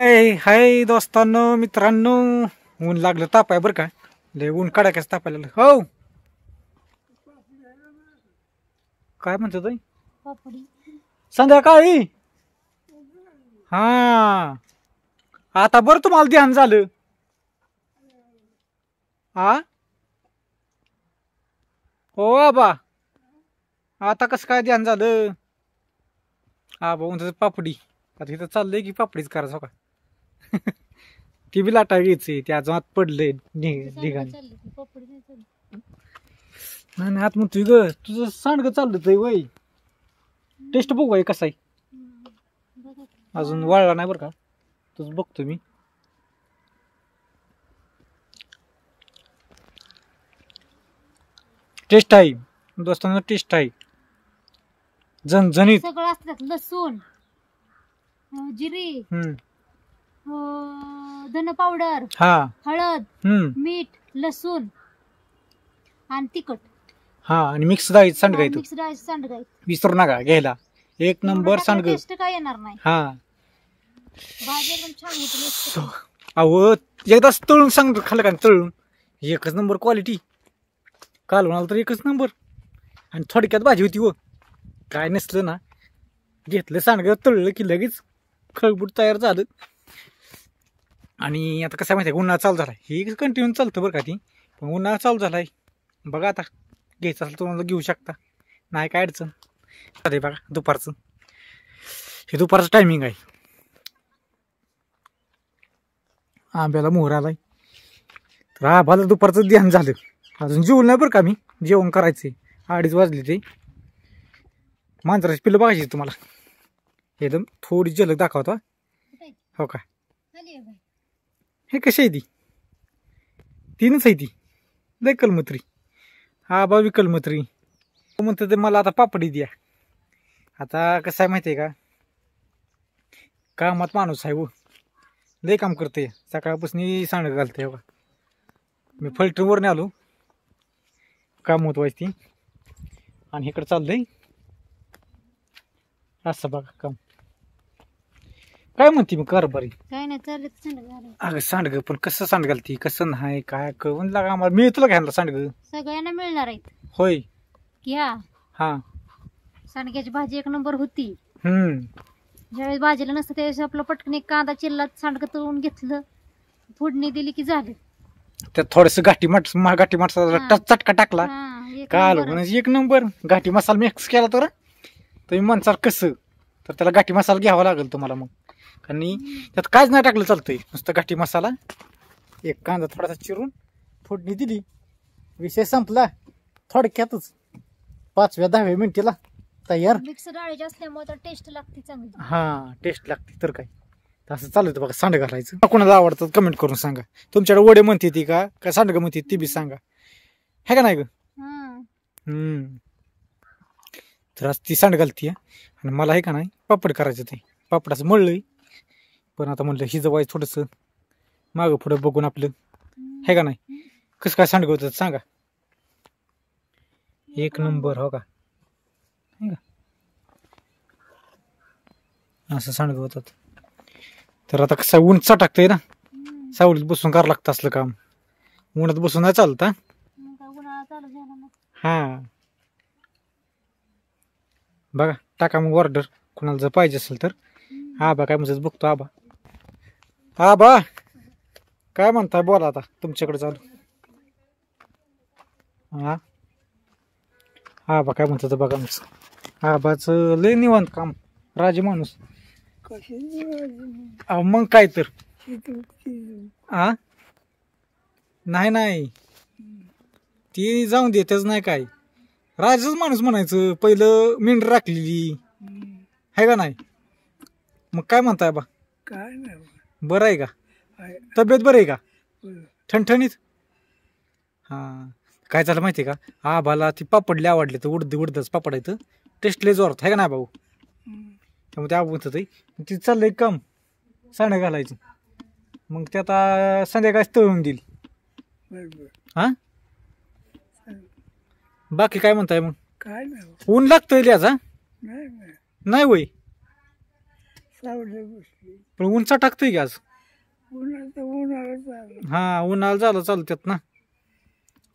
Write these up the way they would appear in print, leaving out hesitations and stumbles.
हाय दोस्तांनो मित्रांनो, ऊन लागलं तापाय बरं का. लय ऊन कडाक्याच तापायला लागलं. हो काय म्हणतो ताई? संध्याकाळी हा आता बरं तुम्हाला ध्यान झालं. हा हो आबा, आता कसं काय ध्यान झालं? आबा म्हणतो पापडी. आता इथं चाललंय की पापडीच करायचं का. ती बी लाटा घ्यायची, त्या आत पडलंय निघाली. नाही नाही आत म्हणतोय ग, तुझं सांडग चाललंय वय. टेस्ट बघू आहे कसा आहे. अजून वाळला नाही बरं का, तुझं बघतो मी. टेस्ट आहे दोस्तांना, टेस्ट आहे झणझणीत. सगळं असतात, लसूण, जिरी, धन पावडर, हा हळद, मीठ, लसूण आणि तिखट. हा आणि मिक्स डाळी सांडग आहे. मिक्स डाळीचं सांडग आहे, विसरू नका घ्यायला. एक नंबर सांडग. टेस्ट काय येणार नाही. हा भाजी एकदम छान होती. अहो एकदाच तळून सांग, खाल्लं का तळून एकच नंबर क्वालिटी. काल म्हणाल तर एकच नंबर. आणि थोडक्यात भाजी होती व काय नसलं ना, घेतलं सांडग तळलं की लगेच खळबूट तयार झालं. आणि आता कसं माहिती आहे, उन्हाळा चालू झाला. हे कंटिन्यू चालतं बरं का ती, पण उन्हाळा चालू झालाय बघा. आता घ्यायचं असेल तुम्हाला घेऊ शकता, नाही काय अडचण. अरे बघा दुपारचं, हे दुपारचं टायमिंग आहे. आंब्याला मोहर आलाय तर आम्हाला दुपारचं ध्यान झालं. अजून जेवण नाही बरं का, मी जेवण करायचे. 2:30 वाजले ते. मांजराची पिल्लं बघायची तुम्हाला, एकदम थोडी झलक दाखवता. हो का, हे कशी आहे ती? तीनच आहे ती. लय कलमत्री. हा बाबी कलमत्री म्हणतो ते मला आता पापडी द्या. आता कसं आहे माहिती आहे का, कामात माणूस आहे व लय काम करते. सकाळपासून सांड घालते. हो का, मी फलटणवरून आलो, काम होत व्हायची. आणि इकडं चाललंय असं बघा काम. काय म्हणते मी कारभारी? काय नाही चाललं सांडग. अगं सांडग पण कसं सांड घालती, कसं नाही काय कळून लागा आम्हाला. मी तुला घ्यायला सांडग सगळ्यांना मिळणार आहेत. होय घ्या. हा सांडग्याची भाजी एक नंबर होती. हम्म ज्यावेळेस भाजीला नसतं त्यावेळेस आपलं पटकन एक कांदा चिरला, सांडग तळून घेतलं, फोडणी दिली की झालं. त्यात थोडस घाटी मसाला चटका टाकला एक काल नंबर. एक नंबर. घाटी मसाला मिक्स केला तर तुम्ही म्हणसाल कसं, तर त्याला घाटी मसाला घ्यावा लागेल तुम्हाला मग. कारण त्यात काहीच नाही टाकलं चालतंय, नुसतं घाटी मसाला, एक कांदा थोडासा चिरून फोडणी दिली, विषय संपला. थोडक्यातच 5-10 मिनिटाला तयार. मिक्स डाळीची असल्यामुळे तर टेस्ट लागते चांगली. हा टेस्ट लागते तर काय. असं चालत बघा सांड घालायचं. कोणाला आवडतं कमेंट करून सांगा. तुमच्याकडे वडे म्हणते ती का काय सांडग म्हणते ती बी सांगा, है का नाही ग. तर ती सांड घालती आणि मला आहे का नाही पापड करायचं. ते पापडाचं मळलंय, पण आता म्हणलं हिजवायचं थोडंसं मागं पुढं बघून आपलं, है का नाही. कसं काय सांडग होतं सांगा. एक नंबर. हो का, असं सांडग होतात. तर आता कसं ऊन टाकतंय ना, सावलीत बसून करावं लागतं असलं काम. उन्हात बसून नाही चालत. हा बघा टाका मग ऑर्डर, कोणाला जर पाहिजे असेल तर. आबा काय म्हणतात बघतो. आबा काय म्हणताय बोला, आता तुमच्याकडे चालू. हा आबा काय म्हणतात बघा. आबाचं लय निवांत काम, राजे माणूस. मग काय तर नाही ती जाऊन देतच नाही काय. राजाच माणूस म्हणायचं. पहिलं मेंढर राखलेली, है का नाही. मग काय म्हणताय बा? काय नाही बरं आहे का, तब्येत बरं आहे का, ठणठणीत. हा काय झालं माहिती आहे का, आबाला ती पापडले आवडले तर उडदच पापड येतं. टेस्ट लय जोरात, है का नाही भाऊ. त्यामुळे ते आवडत ती चाललंय काम सांड घालायचं. मग ते आता संध्याकाळी तळून देईल. हा बाकी काय म्हणताय मग? काय नाही ऊन लागतंय लिहाचा नाही नाही वय. सावली बसली. पण उंचा टाकतोय की आज उन्हाळा चालू. हा उन्हाळा झालं चालू त्यात ना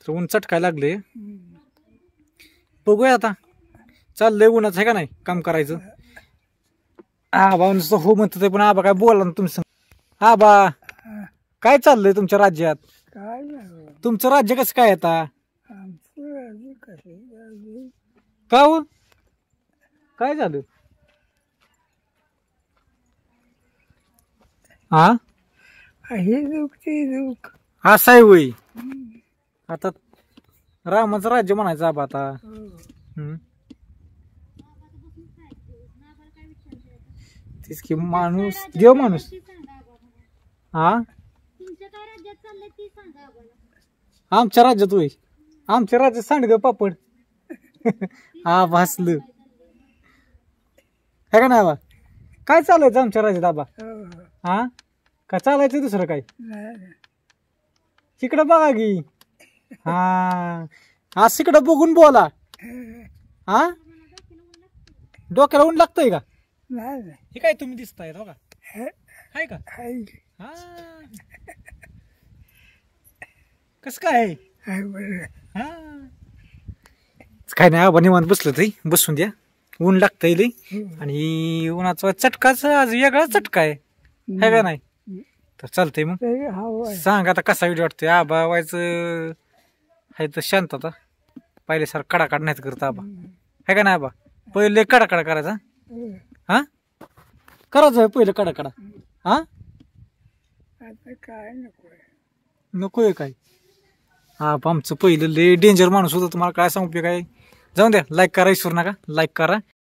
तर ऊन चटकायला लागले बघूया आता चाललंय उन्हाचं आहे का नाही काम करायचं आबा नुसतं हो म्हणत पण आबा काय बोला ना तुमचं आबा काय चाललंय तुमच्या राज्यात काय नाही तुमचं राज्य कसं काय आता आमचं राज्य कसं का हो काय झालं हा हे दुःख ते दुःख. असं आहे वय आता रामाचं राज्य म्हणायचं आबा आता हम्म. तेच की माणूस देव माणूस हा आमच्या राज्यात होय आमच्या राज्यात सांडग पापड हा भासलं है का नाही आबा काय चालायचं आमच्या राज्यात आबा हा काय चालायचं दुसरं काय तिकडं बघा की हा आज तिकडं बघून बोला हा डोक्याला ऊन लागतंय का हे काय तुम्ही दिसताय बघा हाय का हा कस काय हा काय नाही आबा निवांत बसलं तरी बसून द्या ऊन लागतंय लई आणि उन्हाचा चटकाच आज वेगळा चटका आहे है का नाही तर चालतंय मग सांग आता कसा व्हिडिओ वाटतोय आबा व्हायचं आहे तर शांत आता पहिल्यासारखं कडाकाड नाही करत आबा है का नाही आबा पहिले कडाकडा करायचा हा करायचं पहिलं कडाकडा हा काय नकोय काय आबा आमचं पहिलं लय डेंजर माणूस होतं तुम्हाला काय सांगू काय जाऊन द्या लाईक करा विसरू नका लाईक करा